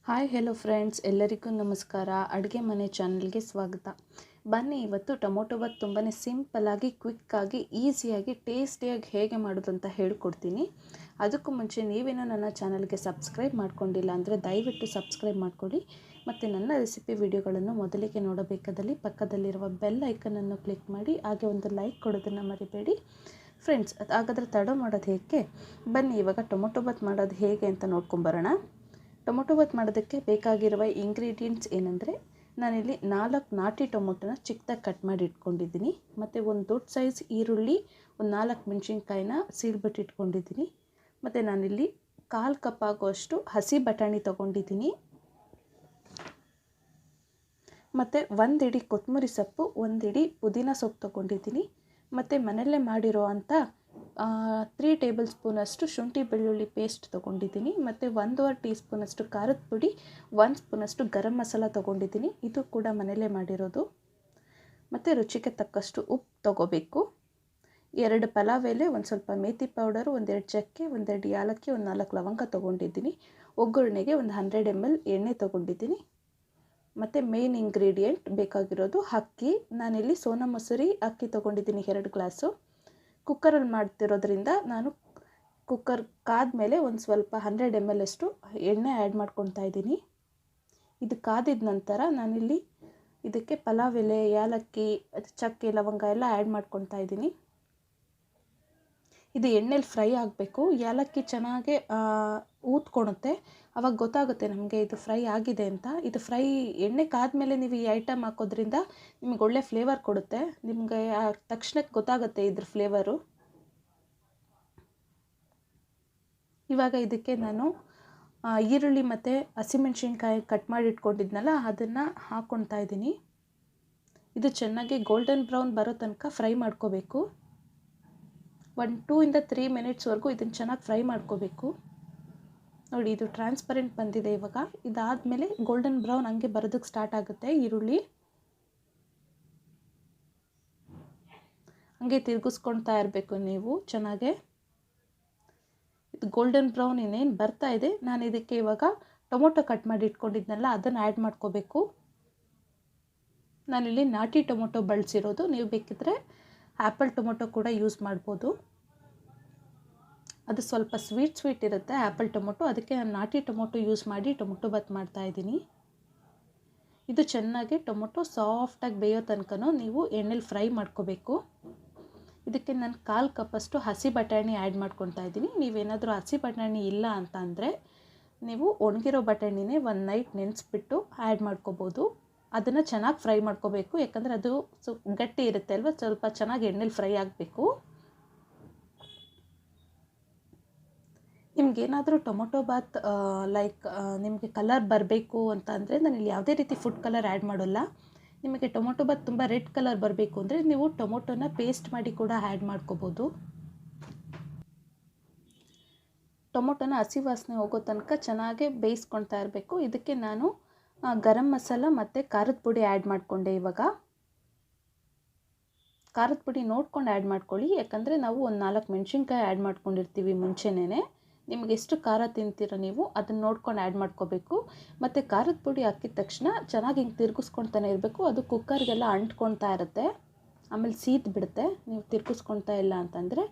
Hi hello friends, ಎಲ್ಲರಿಗೂ ನಮಸ್ಕಾರ. ಅಡುಗೆ ಮನೆ ಚಾನಲ್ಗೆ ಸ್ವಾಗತ. ಬನ್ನಿ, ಇವತ್ತು ಟೊಮೊಟೊ ಬಾತ್ ತುಂಬಾ ಸಿಂಪಲ್ಲಾಗಿ, ಕ್ವಿಕ್ಕಾಗಿ, ಈಸಿಯಾಗಿ, ಟೇಸ್ಟಿಯಾಗಿ ಹೇಗೆ ಮಾಡೋದು ಅಂತ ಹೇಳ್ಕೊಡ್ತೀನಿ. ಅದಕ್ಕೂ ಮುಂಚೆ ನೀವೇನೋ ನನ್ನ ಚಾನಲ್ಗೆ ಸಬ್ಸ್ಕ್ರೈಬ್ ಮಾಡ್ಕೊಂಡಿಲ್ಲ ಅಂದರೆ ದಯವಿಟ್ಟು ಸಬ್ಸ್ಕ್ರೈಬ್ ಮಾಡ್ಕೊಳ್ಳಿ. ಮತ್ತು ನನ್ನ ರೆಸಿಪಿ ವಿಡಿಯೋಗಳನ್ನು ಮೊದಲಿಗೆ ನೋಡಬೇಕಾದಲ್ಲಿ ಪಕ್ಕದಲ್ಲಿರುವ ಬೆಲ್ ಐಕನನ್ನು ಕ್ಲಿಕ್ ಮಾಡಿ, ಹಾಗೆ ಒಂದು ಲೈಕ್ ಕೊಡೋದನ್ನು ಮರಿಬೇಡಿ ಫ್ರೆಂಡ್ಸ್. ಹಾಗಾದರೆ ತಡ ಮಾಡೋದು ಹೇಗೆ? ಬನ್ನಿ, ಇವಾಗ ಟೊಮೊಟೊ ಬಾತ್ ಮಾಡೋದು ಹೇಗೆ ಅಂತ ನೋಡ್ಕೊಂಬರೋಣ. ಟೊಮೊಟೊ ಬಾತ್ ಮಾಡೋದಕ್ಕೆ ಬೇಕಾಗಿರುವ ಇಂಗ್ರೀಡಿಯೆಂಟ್ಸ್ ಏನಂದರೆ, ನಾನಿಲ್ಲಿ 4 ನಾಟಿ ಟೊಮೊಟೊನ ಚಿಕ್ಕದಾಗಿ ಕಟ್ ಮಾಡಿ ಇಟ್ಕೊಂಡಿದ್ದೀನಿ. ಮತ್ತು ಒಂದು ದೊಡ್ಡ ಸೈಜ್ ಈರುಳ್ಳಿ, ಒಂದು 4 ಮೆಣಸಿನ್ಕಾಯಿನ ಸೀಳ್ಬಿಟ್ಟು ಇಟ್ಕೊಂಡಿದ್ದೀನಿ. ಮತ್ತು ನಾನಿಲ್ಲಿ 1/4 ಕಪ್ ಆಗುವಷ್ಟು ಹಸಿ ಬಟಾಣಿ ತೊಗೊಂಡಿದ್ದೀನಿ. ಮತ್ತು 1 ಹಿಡಿ ಕೊತ್ತಂಬರಿ ಸೊಪ್ಪು, 1 ಹಿಡಿ ಪುದೀನ ಸೊಪ್ಪು ತೊಗೊಂಡಿದ್ದೀನಿ. ಮತ್ತು ಮನೆಯಲ್ಲೇ ಮಾಡಿರೋ ಅಂಥ 3 ಟೇಬಲ್ ಸ್ಪೂನಷ್ಟು ಶುಂಠಿ ಬೆಳ್ಳುಳ್ಳಿ ಪೇಸ್ಟ್ ತೊಗೊಂಡಿದ್ದೀನಿ. ಮತ್ತು 1.5 ಟೀ ಸ್ಪೂನಷ್ಟು ಖಾರದ ಪುಡಿ, 1 ಸ್ಪೂನಷ್ಟು ಗರಂ ಮಸಾಲ ತೊಗೊಂಡಿದ್ದೀನಿ. ಇದು ಕೂಡ ಮನೆಯಲ್ಲೇ ಮಾಡಿರೋದು. ಮತ್ತು ರುಚಿಗೆ ತಕ್ಕಷ್ಟು ಉಪ್ಪು ತೊಗೋಬೇಕು. 2 ಪಲಾವ್ ಎಲೆ, ಒಂದು ಸ್ವಲ್ಪ ಮೇಥಿ ಪೌಡರು, 1 ಚಕ್ಕೆ, 1 ಯಾಲಕ್ಕಿ, ಒಂದು 4 ಲವಂಗ ತೊಗೊಂಡಿದ್ದೀನಿ. ಒಗ್ಗರಣೆಗೆ ಒಂದು 100 ml ಎಣ್ಣೆ ತೊಗೊಂಡಿದ್ದೀನಿ. ಮತ್ತು ಮೇನ್ ಇಂಗ್ರೀಡಿಯೆಂಟ್ ಬೇಕಾಗಿರೋದು ಅಕ್ಕಿ. ನಾನಿಲ್ಲಿ ಸೋನಾ ಮಸೂರಿ ಅಕ್ಕಿ ತೊಗೊಂಡಿದ್ದೀನಿ 2 ಗ್ಲಾಸು. ಕುಕ್ಕರಲ್ಲಿ ಮಾಡ್ತಿರೋದ್ರಿಂದ ನಾನು ಕುಕ್ಕರ್ ಕಾದ್ಮೇಲೆ ಒಂದು ಸ್ವಲ್ಪ 100 ml ಅಷ್ಟು ಎಣ್ಣೆ ಆ್ಯಡ್ ಮಾಡ್ಕೊತಾ ಇದ್ದೀನಿ. ಇದು ಕಾದಿದ ನಂತರ ನಾನಿಲ್ಲಿ ಇದಕ್ಕೆ ಪಲಾವ್ ಎಲೆ, ಯಾಲಕ್ಕಿ, ಚಕ್ಕೆ, ಲವಂಗ ಎಲ್ಲ ಆ್ಯಡ್ ಮಾಡ್ಕೊತಾ ಇದ್ದೀನಿ. ಇದು ಎಣ್ಣೆಲಿ ಫ್ರೈ ಆಗಬೇಕು. ಯಾಲಕ್ಕಿ ಚೆನ್ನಾಗಿ ಊದ್ಕೊಳುತ್ತೆ, ಆವಾಗ ಗೊತ್ತಾಗುತ್ತೆ ನಮಗೆ ಇದು ಫ್ರೈ ಆಗಿದೆ ಅಂತ. ಇದು ಫ್ರೈ ಎಣ್ಣೆ ಕಾದ್ಮೇಲೆ ನೀವು ಈ ಐಟಮ್ ಹಾಕೋದ್ರಿಂದ ನಿಮಗೆ ಒಳ್ಳೆ ಫ್ಲೇವರ್ ಕೊಡುತ್ತೆ. ನಿಮಗೆ ತಕ್ಷಣಕ್ಕೆ ಗೊತ್ತಾಗುತ್ತೆ ಇದ್ರ ಫ್ಲೇವರು. ಇವಾಗ ಇದಕ್ಕೆ ನಾನು ಈರುಳ್ಳಿ ಮತ್ತು ಹಸಿಮೆಣ್ಸಿನ್ಕಾಯಿ ಕಟ್ ಮಾಡಿ ಇಟ್ಕೊಂಡಿದ್ನಲ್ಲ, ಅದನ್ನು ಹಾಕ್ಕೊತಾ ಇದ್ದೀನಿ. ಇದು ಚೆನ್ನಾಗಿ ಗೋಲ್ಡನ್ ಬ್ರೌನ್ ಬರೋ ತನಕ ಫ್ರೈ ಮಾಡ್ಕೋಬೇಕು. 2 ಇಂದ 3 ಮಿನಿಟ್ಸ್ವರೆಗೂ ಇದನ್ನು ಚೆನ್ನಾಗಿ ಫ್ರೈ ಮಾಡ್ಕೋಬೇಕು. ನೋಡಿ, ಇದು ಟ್ರಾನ್ಸ್ಪರೆಂಟ್ ಬಂದಿದೆ. ಇವಾಗ ಇದಾದಮೇಲೆ ಗೋಲ್ಡನ್ ಬ್ರೌನ್ ಹಂಗೆ ಬರೋದಕ್ಕೆ ಸ್ಟಾರ್ಟ್ ಆಗುತ್ತೆ ಈರುಳ್ಳಿ. ಹಂಗೆ ತಿರುಗಿಸ್ಕೊಳ್ತಾ ಇರಬೇಕು ನೀವು ಚೆನ್ನಾಗೆ. ಇದು ಗೋಲ್ಡನ್ ಬ್ರೌನ್ ಇನ್ನೇನು ಬರ್ತಾ ಇದೆ. ನಾನು ಇದಕ್ಕೆ ಇವಾಗ ಟೊಮೊಟೊ ಕಟ್ ಮಾಡಿ ಇಟ್ಕೊಂಡಿದ್ನಲ್ಲ, ಅದನ್ನು ಆ್ಯಡ್ ಮಾಡ್ಕೋಬೇಕು. ನಾನಿಲ್ಲಿ ನಾಟಿ ಟೊಮೊಟೊ ಬಳಸಿರೋದು. ನೀವು ಬೇಕಿದ್ರೆ ಆ್ಯಪಲ್ ಟೊಮೊಟೊ ಕೂಡ ಯೂಸ್ ಮಾಡ್ಬೋದು. ಅದು ಸ್ವಲ್ಪ ಸ್ವೀಟ್ ಇರುತ್ತೆ ಆ್ಯಪಲ್ ಟೊಮೊಟೊ, ಅದಕ್ಕೆ ನಾನು ನಾಟಿ ಟೊಮೊಟೊ ಯೂಸ್ ಮಾಡಿ ಟೊಮೊಟೊ ಬಾತ್ ಮಾಡ್ತಾಯಿದ್ದೀನಿ. ಇದು ಚೆನ್ನಾಗಿ ಟೊಮೊಟೊ ಸಾಫ್ಟಾಗಿ ಬೇಯೋ ತನಕ ನೀವು ಎಣ್ಣೆಲಿ ಫ್ರೈ ಮಾಡ್ಕೋಬೇಕು. ಇದಕ್ಕೆ ನಾನು 1/4 ಕಪ್ಪಷ್ಟು ಹಸಿ ಬಟಾಣಿ ಆ್ಯಡ್ ಮಾಡ್ಕೊತಾ ಇದ್ದೀನಿ. ನೀವೇನಾದರೂ ಹಸಿ ಬಟಾಣಿ ಇಲ್ಲ ಅಂತ ಅಂದರೆ ನೀವು ಒಣಗಿರೋ ಬಟಾಣಿನೇ ಒಂದು ನೈಟ್ ನೆನೆಸ್ಬಿಟ್ಟು ಆ್ಯಡ್ ಮಾಡ್ಕೋಬೋದು. ಅದನ್ನು ಚೆನ್ನಾಗಿ ಫ್ರೈ ಮಾಡ್ಕೋಬೇಕು, ಯಾಕಂದರೆ ಅದು ಗಟ್ಟಿ ಇರುತ್ತೆ ಅಲ್ವ, ಸ್ವಲ್ಪ ಚೆನ್ನಾಗಿ ಎಣ್ಣೆಲಿ ಫ್ರೈ ಆಗಬೇಕು. ನಿಮಗೇನಾದರೂ ಟೊಮೊಟೊ ಬಾತ್ ನಿಮಗೆ ಕಲರ್ ಬರಬೇಕು ಅಂತ ಅಂದರೆ ನಾನಿಲ್ಲಿ ಯಾವುದೇ ರೀತಿ ಫುಡ್ ಕಲರ್ ಆ್ಯಡ್ ಮಾಡೋಲ್ಲ. ನಿಮಗೆ ಟೊಮೊಟೊ ಬಾತ್ ತುಂಬ ರೆಡ್ ಕಲರ್ ಬರಬೇಕು ಅಂದರೆ ನೀವು ಟೊಮೊಟೊನ ಪೇಸ್ಟ್ ಮಾಡಿ ಕೂಡ ಆ್ಯಡ್ ಮಾಡ್ಕೋಬೋದು. ಟೊಮೊಟೊನ ಹಸಿ ವಾಸನೆ ಹೋಗೋ ತನಕ ಚೆನ್ನಾಗಿ ಬೇಯಿಸ್ಕೊಳ್ತಾ ಇರಬೇಕು. ಇದಕ್ಕೆ ನಾನು ಗರಂ ಮಸಾಲ ಮತ್ತು ಖಾರದ ಪುಡಿ ಆ್ಯಡ್ ಮಾಡಿಕೊಂಡೆ. ಇವಾಗ ಖಾರದ ಪುಡಿ ನೋಡ್ಕೊಂಡು ಆ್ಯಡ್ ಮಾಡ್ಕೊಳ್ಳಿ, ಯಾಕಂದರೆ ನಾವು ಒಂದು 4 ಮೆಣಸಿನ್ಕಾಯಿ ಆ್ಯಡ್ ಮಾಡ್ಕೊಂಡಿರ್ತೀವಿ ಮುಂಚೆನೇ. ನಿಮಗೆ ಎಷ್ಟು ಖಾರ ತಿಂತೀರೋ ನೀವು ಅದನ್ನು ನೋಡ್ಕೊಂಡು ಆ್ಯಡ್ ಮಾಡ್ಕೋಬೇಕು. ಮತ್ತು ಖಾರದ ಪುಡಿ ಹಾಕಿದ ತಕ್ಷಣ ಚೆನ್ನಾಗಿ ಹಿಂಗೆ ತಿರುಗಿಸ್ಕೊಳ್ತಾನೆ ಇರಬೇಕು. ಅದು ಕುಕ್ಕರ್ಗೆಲ್ಲ ಅಂಟ್ಕೊಳ್ತಾ ಇರುತ್ತೆ, ಆಮೇಲೆ ಸೀದ್ ಬಿಡುತ್ತೆ ನೀವು ತಿರುಗಿಸ್ಕೊಳ್ತಾ ಇಲ್ಲ ಅಂತಂದರೆ.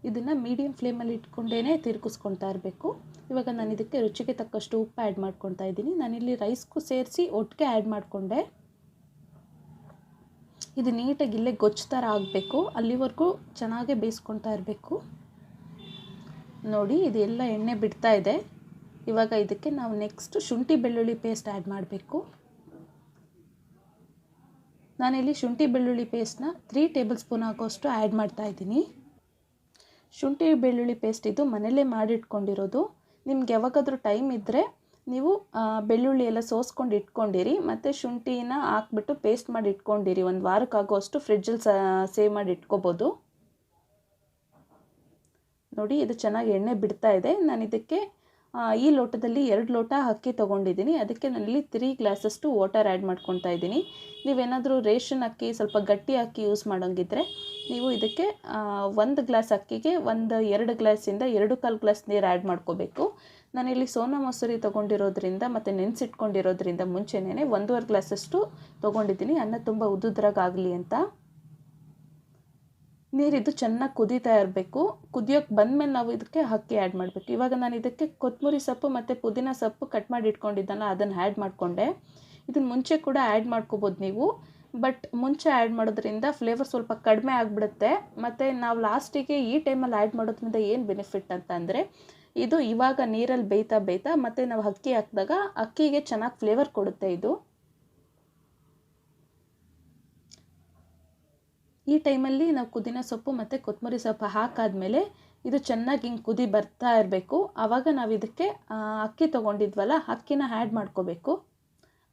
ಇದನ್ನು ಮೀಡಿಯಮ್ ಫ್ಲೇಮಲ್ಲಿ ಇಟ್ಕೊಂಡೇ ತಿರುಗಿಸ್ಕೊಳ್ತಾ ಇರಬೇಕು. ಇವಾಗ ನಾನು ಇದಕ್ಕೆ ರುಚಿಗೆ ತಕ್ಕಷ್ಟು ಉಪ್ಪು ಆ್ಯಡ್ ಮಾಡ್ಕೊತಾ ಇದ್ದೀನಿ. ನಾನಿಲ್ಲಿ ರೈಸ್ಗೂ ಸೇರಿಸಿ ಒಟ್ಟಿಗೆ ಆ್ಯಡ್ ಮಾಡಿಕೊಂಡೆ. ಇದು ನೀಟಾಗಿ ಇಲ್ಲೇ ಗೊಜ್ಜು ಥರ ಆಗಬೇಕು, ಅಲ್ಲಿವರೆಗೂ ಚೆನ್ನಾಗೇ ಬೇಯಿಸ್ಕೊಳ್ತಾ ಇರಬೇಕು. ನೋಡಿ, ಇದೆಲ್ಲ ಎಣ್ಣೆ ಬಿಡ್ತಾ ಇದೆ. ಇವಾಗ ಇದಕ್ಕೆ ನಾವು ನೆಕ್ಸ್ಟ್ ಶುಂಠಿ ಬೆಳ್ಳುಳ್ಳಿ ಪೇಸ್ಟ್ ಆ್ಯಡ್ ಮಾಡಬೇಕು. ನಾನಿಲ್ಲಿ ಶುಂಠಿ ಬೆಳ್ಳುಳ್ಳಿ ಪೇಸ್ಟ್ನ 3 ಟೇಬಲ್ ಸ್ಪೂನ್ ಆಗೋಷ್ಟು ಆ್ಯಡ್ ಮಾಡ್ತಾ ಇದ್ದೀನಿ. ಶುಂಠಿ ಬೆಳ್ಳುಳ್ಳಿ ಪೇಸ್ಟ್ ಇದು ಮನೆಯಲ್ಲೇ ಮಾಡಿಟ್ಕೊಂಡಿರೋದು. ನಿಮ್ಗೆ ಯಾವಾಗಾದರೂ ಟೈಮ್ ಇದ್ದರೆ ನೀವು ಬೆಳ್ಳುಳ್ಳಿ ಎಲ್ಲ ಸೋಸ್ಕೊಂಡು ಇಟ್ಕೊಂಡಿರಿ, ಮತ್ತು ಶುಂಠಿನ ಹಾಕ್ಬಿಟ್ಟು ಪೇಸ್ಟ್ ಮಾಡಿ ಇಟ್ಕೊಂಡಿರಿ. 1 ವಾರಕ್ಕಾಗುವಷ್ಟು ಫ್ರಿಡ್ಜಲ್ಲಿ ಸೇವ್ ಮಾಡಿ ಇಟ್ಕೋಬೋದು. ನೋಡಿ, ಇದು ಚೆನ್ನಾಗಿ ಎಣ್ಣೆ ಬಿಡ್ತಾ ಇದೆ. ನಾನು ಇದಕ್ಕೆ ಈ ಲೋಟದಲ್ಲಿ 2 ಲೋಟ ಅಕ್ಕಿ ತೊಗೊಂಡಿದ್ದೀನಿ. ಅದಕ್ಕೆ ನಾನಿಲ್ಲಿ 3 ಗ್ಲಾಸಷ್ಟು ವಾಟರ್ ಆ್ಯಡ್ ಮಾಡ್ಕೊತಾ ಇದ್ದೀನಿ. ನೀವೇನಾದರೂ ರೇಷನ್ ಅಕ್ಕಿ ಸ್ವಲ್ಪ ಗಟ್ಟಿ ಅಕ್ಕಿ ಯೂಸ್ ಮಾಡೋಂಗಿದ್ರೆ ನೀವು ಇದಕ್ಕೆ 1 ಗ್ಲಾಸ್ ಅಕ್ಕಿಗೆ 2 ಗ್ಲಾಸಿಂದ 2 1/4 ಗ್ಲಾಸ್ ನೀರು ಆ್ಯಡ್ ಮಾಡ್ಕೋಬೇಕು. ನಾನಿಲ್ಲಿ ಸೋನಾ ಮೊಸರಿ ತೊಗೊಂಡಿರೋದ್ರಿಂದ ಮತ್ತು ನೆನೆಸಿಟ್ಕೊಂಡಿರೋದ್ರಿಂದ ಮುಂಚೆನೇ 1.5 ಗ್ಲಾಸಷ್ಟು ತೊಗೊಂಡಿದ್ದೀನಿ, ಅನ್ನ ತುಂಬ ಉದ್ದುದ್ರಾಗಲಿ ಅಂತ. ನೀರಿದ್ದು ಚೆನ್ನಾಗಿ ಕುದೀತಾ ಇರಬೇಕು. ಕುದಿಯೋಕ್ಕೆ ಬಂದಮೇಲೆ ನಾವು ಇದಕ್ಕೆ ಅಕ್ಕಿ ಆ್ಯಡ್ ಮಾಡಬೇಕು. ಇವಾಗ ನಾನು ಇದಕ್ಕೆ ಕೊತ್ತಂಬರಿ ಸೊಪ್ಪು ಮತ್ತು ಪುದೀನ ಸೊಪ್ಪು ಕಟ್ ಮಾಡಿ ಇಟ್ಕೊಂಡಿದ್ದಲ್ಲ, ಅದನ್ನು ಆ್ಯಡ್ ಮಾಡಿಕೊಂಡೆ. ಇದನ್ನು ಮುಂಚೆ ಕೂಡ ಆ್ಯಡ್ ಮಾಡ್ಕೋಬೋದು ನೀವು, ಬಟ್ ಮುಂಚೆ ಆ್ಯಡ್ ಮಾಡೋದ್ರಿಂದ ಫ್ಲೇವರ್ ಸ್ವಲ್ಪ ಕಡಿಮೆ ಆಗಿಬಿಡುತ್ತೆ. ಮತ್ತು ನಾವು ಲಾಸ್ಟಿಗೆ ಈ ಟೈಮಲ್ಲಿ ಆ್ಯಡ್ ಮಾಡೋದ್ರಿಂದ ಏನು ಬೆನಿಫಿಟ್ ಅಂತ ಅಂದರೆ, ಇದು ಇವಾಗ ನೀರಲ್ಲಿ ಬೇಯ್ತಾ ಮತ್ತು ನಾವು ಅಕ್ಕಿ ಹಾಕಿದಾಗ ಅಕ್ಕಿಗೆ ಚೆನ್ನಾಗಿ ಫ್ಲೇವರ್ ಕೊಡುತ್ತೆ ಇದು. ಈ ಟೈಮಲ್ಲಿ ನಾವು ಪುದೀನ ಸೊಪ್ಪು ಮತ್ತು ಕೊತ್ತಂಬರಿ ಸೊಪ್ಪು ಹಾಕಾದ್ಮೇಲೆ ಇದು ಚೆನ್ನಾಗಿ ಹಿಂಗೆ ಕುದಿ ಬರ್ತಾ ಇರಬೇಕು. ಆವಾಗ ನಾವು ಇದಕ್ಕೆ ಅಕ್ಕಿ ತೊಗೊಂಡಿದ್ವಲ್ಲ, ಅಕ್ಕಿನ ಆ್ಯಡ್ ಮಾಡ್ಕೋಬೇಕು.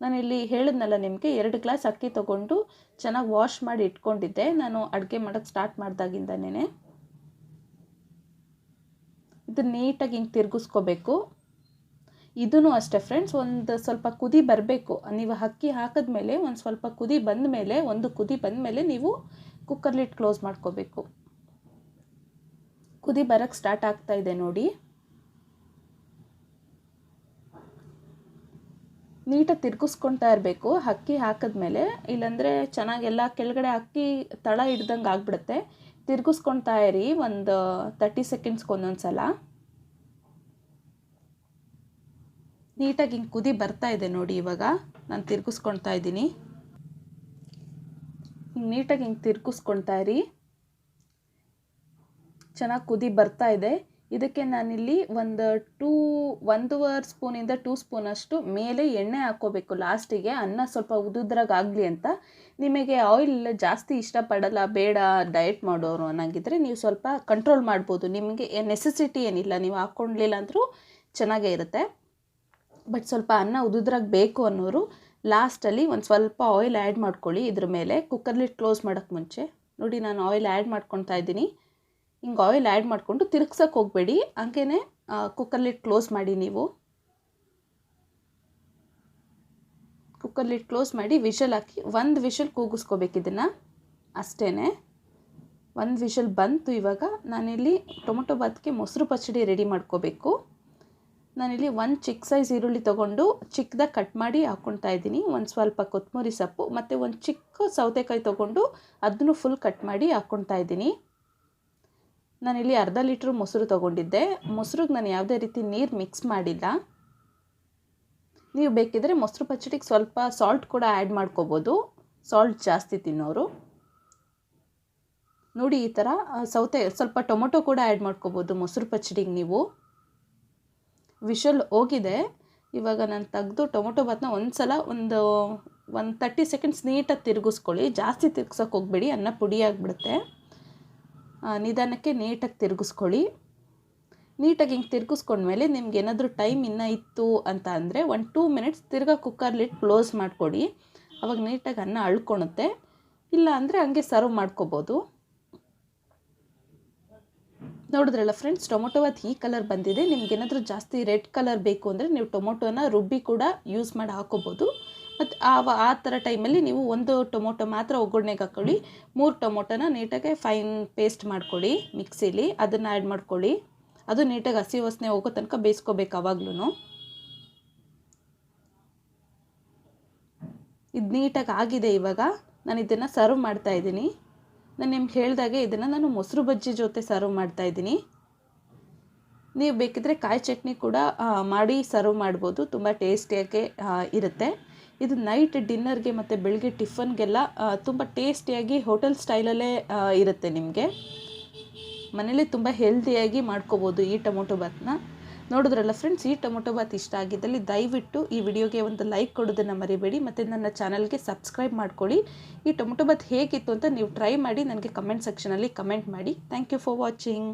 ನಾನಿಲ್ಲಿ ಹೇಳಿದ್ನಲ್ಲ ನಿಮಗೆ, 2 ಗ್ಲಾಸ್ ಅಕ್ಕಿ ತೊಗೊಂಡು ಚೆನ್ನಾಗಿ ವಾಶ್ ಮಾಡಿ ಇಟ್ಕೊಂಡಿದ್ದೆ ನಾನು ಅಡುಗೆ ಮಾಡೋಕ್ಕೆ ಸ್ಟಾರ್ಟ್ ಮಾಡಿದಾಗಿಂದನೇ. ಇದು ನೀಟಾಗಿ ಹಿಂಗೆ ತಿರುಗಿಸ್ಕೋಬೇಕು. ಇದೂ ಅಷ್ಟೇ ಫ್ರೆಂಡ್ಸ್, ಒಂದು ಸ್ವಲ್ಪ ಕುದಿ ಬರಬೇಕು. ನೀವು ಅಕ್ಕಿ ಹಾಕಿದ್ಮೇಲೆ ಒಂದು ಸ್ವಲ್ಪ ಕುದಿ ಬಂದಮೇಲೆ, ಒಂದು ಕುದಿ ಬಂದಮೇಲೆ ನೀವು ಕುಕ್ಕರ್ ಲಿಡ್ ಕ್ಲೋಸ್ ಮಾಡ್ಕೋಬೇಕು. ಕುದಿ ಬರೋಕ್ಕೆ ಸ್ಟಾರ್ಟ್ ಆಗ್ತಾ ಇದೆ ನೋಡಿ. ನೀಟಾಗಿ ತಿರ್ಗಿಸ್ಕೊಳ್ತಾ ಇರಬೇಕು ಅಕ್ಕಿ ಹಾಕಿದ್ಮೇಲೆ, ಇಲ್ಲಾಂದರೆ ಚೆನ್ನಾಗೆಲ್ಲ ಕೆಳಗಡೆ ಅಕ್ಕಿ ತಳ ಹಿಡ್ದಂಗೆ ಆಗಿಬಿಡುತ್ತೆ. ತಿರ್ಗಿಸ್ಕೊಳ್ತಾ ಇರಿ ಒಂದು 30 ಸೆಕೆಂಡ್ಸ್ಗೆ ಒಂದೊಂದು ಸಲ. ನೀಟಾಗಿ ಹಿಂಗೆ ಕುದಿ ಬರ್ತಾ ಇದೆ ನೋಡಿ. ಇವಾಗ ನಾನು ತಿರ್ಗಿಸ್ಕೊಳ್ತಾ ಇದ್ದೀನಿ. ನೀಟಾಗಿ ಹಿಂಗೆ ತಿರ್ಗಿಸ್ಕೊಳ್ತಾ ಇರಿ. ಚೆನ್ನಾಗಿ ಕುದಿ ಬರ್ತಾ ಇದೆ. ಇದಕ್ಕೆ ನಾನಿಲ್ಲಿ ಒಂದು 1.5 ಸ್ಪೂನಿಂದ 2 ಸ್ಪೂನಷ್ಟು ಮೇಲೆ ಎಣ್ಣೆ ಹಾಕ್ಕೋಬೇಕು ಲಾಸ್ಟಿಗೆ, ಅನ್ನ ಸ್ವಲ್ಪ ಉದುದ್ರಾಗಲಿ ಅಂತ. ನಿಮಗೆ ಆಯಿಲ್ ಜಾಸ್ತಿ ಇಷ್ಟಪಡಲ್ಲ, ಬೇಡ ಡಯಟ್ ಮಾಡೋರು ಅನ್ನಂಗಿದ್ರೆ ನೀವು ಸ್ವಲ್ಪ ಕಂಟ್ರೋಲ್ ಮಾಡ್ಬೋದು. ನಿಮಗೆ ನೆಸೆಸಿಟಿ ಏನಿಲ್ಲ, ನೀವು ಹಾಕ್ಕೊಳ್ಳಿಲ್ಲ ಅಂದರೂ ಚೆನ್ನಾಗೇ ಇರುತ್ತೆ. ಬಟ್ ಸ್ವಲ್ಪ ಅನ್ನ ಉದುದ್ರಾಗ ಬೇಕು ಅನ್ನೋರು ಲಾಸ್ಟಲ್ಲಿ ಒಂದು ಸ್ವಲ್ಪ ಆಯಿಲ್ ಆ್ಯಡ್ ಮಾಡ್ಕೊಳ್ಳಿ ಇದ್ರ ಮೇಲೆ, ಕುಕ್ಕರ್ ಲಿಡ್ ಕ್ಲೋಸ್ ಮಾಡೋಕ್ಕೆ ಮುಂಚೆ. ನೋಡಿ ನಾನು ಆಯಿಲ್ ಆ್ಯಡ್ ಮಾಡ್ಕೊತಾ ಇದ್ದೀನಿ. ಹಿಂಗೆ ಆಯಿಲ್ ಆ್ಯಡ್ ಮಾಡಿಕೊಂಡು ತಿರುಗ್ಸೋಕ್ಕೆ ಹೋಗಬೇಡಿ, ಹಂಗೇ ಕುಕ್ಕರ್ ಲಿಡ್ ಕ್ಲೋಸ್ ಮಾಡಿ. ನೀವು ಕುಕ್ಕರ್ ಲಿಡ್ ಕ್ಲೋಸ್ ಮಾಡಿ ವಿಷಲ್ ಹಾಕಿ 1 ವಿಷಲ್ ಕೂಗಿಸ್ಕೋಬೇಕು ಇದನ್ನು ಅಷ್ಟೇ. 1 ವಿಷಲ್ ಬಂತು. ಇವಾಗ ನಾನಿಲ್ಲಿ ಟೊಮೊಟೊ ಬಾತ್ಗೆ ಮೊಸರು ಪಚ್ಚಡಿ ರೆಡಿ ಮಾಡ್ಕೋಬೇಕು. ನಾನಿಲ್ಲಿ 1 ಚಿಕ್ಕ ಸೈಜ್ ಈರುಳ್ಳಿ ತೊಗೊಂಡು ಚಿಕ್ಕದಾಗಿ ಕಟ್ ಮಾಡಿ ಹಾಕ್ಕೊಳ್ತಾ ಇದ್ದೀನಿ. ಒಂದು ಸ್ವಲ್ಪ ಕೊತ್ತಂಬರಿ ಸೊಪ್ಪು ಮತ್ತು ಒಂದು ಚಿಕ್ಕ ಸೌತೆಕಾಯಿ ತೊಗೊಂಡು ಅದನ್ನು ಫುಲ್ ಕಟ್ ಮಾಡಿ ಹಾಕ್ಕೊಳ್ತಾ ಇದ್ದೀನಿ. ನಾನಿಲ್ಲಿ 1/2 ಲೀಟ್ರ್ ಮೊಸರು ತೊಗೊಂಡಿದ್ದೆ. ಮೊಸರಿಗೆ ನಾನು ಯಾವುದೇ ರೀತಿ ನೀರು ಮಿಕ್ಸ್ ಮಾಡಿಲ್ಲ. ನೀವು ಬೇಕಿದ್ರೆ ಮೊಸರು ಪಚ್ಚಡಿಗೆ ಸ್ವಲ್ಪ ಸಾಲ್ಟ್ ಕೂಡ ಆ್ಯಡ್ ಮಾಡ್ಕೋಬೋದು, ಸಾಲ್ಟ್ ಜಾಸ್ತಿ ತಿನ್ನೋರು. ನೋಡಿ ಈ ಥರ ಸ್ವಲ್ಪ ಟೊಮೊಟೊ ಕೂಡ ಆ್ಯಡ್ ಮಾಡ್ಕೋಬೋದು ಮೊಸರು ಪಚ್ಚಡಿಗೆ ನೀವು. ವಿಷಲ್ ಹೋಗಿದೆ. ಇವಾಗ ನಾನು ತೆಗೆದು ಟೊಮೊಟೊ ಬಾತನ್ನ ಒಂದು 30 ಸೆಕೆಂಡ್ಸ್ ನೀಟಾಗಿ ತಿರುಗಿಸ್ಕೊಳ್ಳಿ. ಜಾಸ್ತಿ ತಿರ್ಗ್ಸೋಕೆ ಹೋಗಬೇಡಿ, ಅನ್ನ ಪುಡಿ ಆಗಿಬಿಡುತ್ತೆ. ನಿಧಾನಕ್ಕೆ ನೀಟಾಗಿ ತಿರುಗಿಸ್ಕೊಳ್ಳಿ. ನೀಟಾಗಿ ಹಿಂಗೆ ತಿರುಗಿಸ್ಕೊಂಡ್ಮೇಲೆ ನಿಮ್ಗೆ ಏನಾದರೂ ಟೈಮ್ ಇನ್ನೂ ಇತ್ತು ಅಂತ ಅಂದರೆ 1-2 ಮಿನಿಟ್ಸ್ ತಿರ್ಗಾ ಕುಕ್ಕರ್ ಲಿಡ್ ಕ್ಲೋಸ್ ಮಾಡಿಕೊಡಿ. ಅವಾಗ ನೀಟಾಗಿ ಅನ್ನ ಅಳ್ಕೊಳುತ್ತೆ. ಇಲ್ಲ ಅಂದರೆ ಹಂಗೆ ಸರ್ವ್ ಮಾಡ್ಕೋಬೋದು. ನೋಡಿದ್ರಲ್ಲ ಫ್ರೆಂಡ್ಸ್, ಟೊಮೊಟೊ ಬಾತ್ ಈ ಕಲರ್ ಬಂದಿದೆ. ನಿಮ್ಗೇನಾದರೂ ಜಾಸ್ತಿ ರೆಡ್ ಕಲರ್ ಬೇಕು ಅಂದರೆ ನೀವು ಟೊಮೊಟೊನ ರುಬ್ಬಿ ಕೂಡ ಯೂಸ್ ಮಾಡಿ ಹಾಕೋಬೋದು. ಮತ್ತು ಆ ಥರ ಟೈಮಲ್ಲಿ ನೀವು 1 ಟೊಮೊಟೊ ಮಾತ್ರ ಒಗ್ಗರಣೆಗೆ ಹಾಕ್ಕೊಳ್ಳಿ. 3 ಟೊಮೊಟೊನ ನೀಟಾಗಿ ಫೈನ್ ಪೇಸ್ಟ್ ಮಾಡ್ಕೊಳ್ಳಿ ಮಿಕ್ಸಿಲಿ, ಅದನ್ನು ಆ್ಯಡ್ ಮಾಡ್ಕೊಳ್ಳಿ. ಅದು ನೀಟಾಗಿ ಹಸಿ ವಾಸನೆ ಹೋಗೋ ತನಕ ಬೇಯಿಸ್ಕೋಬೇಕು ಆವಾಗ್ಲೂ. ಇದು ನೀಟಾಗಿ ಆಗಿದೆ. ಇವಾಗ ನಾನು ಇದನ್ನು ಸರ್ವ್ ಮಾಡ್ತಾಯಿದ್ದೀನಿ. ನಾನು ನಿಮ್ಗೆ ಹೇಳಿದಾಗೆ ಇದನ್ನು ನಾನು ಮೊಸರು ಬಜ್ಜಿ ಜೊತೆ ಸರ್ವ್ ಮಾಡ್ತಾಯಿದ್ದೀನಿ. ನೀವು ಬೇಕಿದ್ರೆ ಕಾಯಿ ಚಟ್ನಿ ಕೂಡ ಮಾಡಿ ಸರ್ವ್ ಮಾಡ್ಬೋದು, ತುಂಬ ಟೇಸ್ಟಿಯಾಗಿ ಇರುತ್ತೆ. ಇದು ನೈಟ್ ಡಿನ್ನರ್ಗೆ ಮತ್ತು ಬೆಳಗ್ಗೆ ಟಿಫನ್ಗೆಲ್ಲ ತುಂಬ ಟೇಸ್ಟಿಯಾಗಿ ಹೋಟೆಲ್ ಸ್ಟೈಲಲ್ಲೇ ಇರುತ್ತೆ. ನಿಮಗೆ ಮನೇಲಿ ತುಂಬ ಹೆಲ್ದಿಯಾಗಿ ಮಾಡ್ಕೋಬೋದು ಈ ಟೊಮೊಟೊ ಬಾತ್ನ. ನೋಡಿದ್ರಲ್ಲ ಫ್ರೆಂಡ್ಸ್, ಈ ಟೊಮೊಟೊ ಬಾತ್ ಇಷ್ಟ ಆಗಿದ್ದಲ್ಲಿ ದಯವಿಟ್ಟು ಈ ವಿಡಿಯೋಗೆ ಒಂದು ಲೈಕ್ ಕೊಡೋದನ್ನು ಮರಿಬೇಡಿ ಮತ್ತು ನನ್ನ ಚಾನಲ್ಗೆ ಸಬ್ಸ್ಕ್ರೈಬ್ ಮಾಡ್ಕೊಳ್ಳಿ. ಈ ಟೊಮೊಟೊ ಬಾತ್ ಹೇಗಿತ್ತು ಅಂತ ನೀವು ಟ್ರೈ ಮಾಡಿ ನನಗೆ ಕಮೆಂಟ್ ಸೆಕ್ಷನಲ್ಲಿ ಕಮೆಂಟ್ ಮಾಡಿ. Thank you for watching.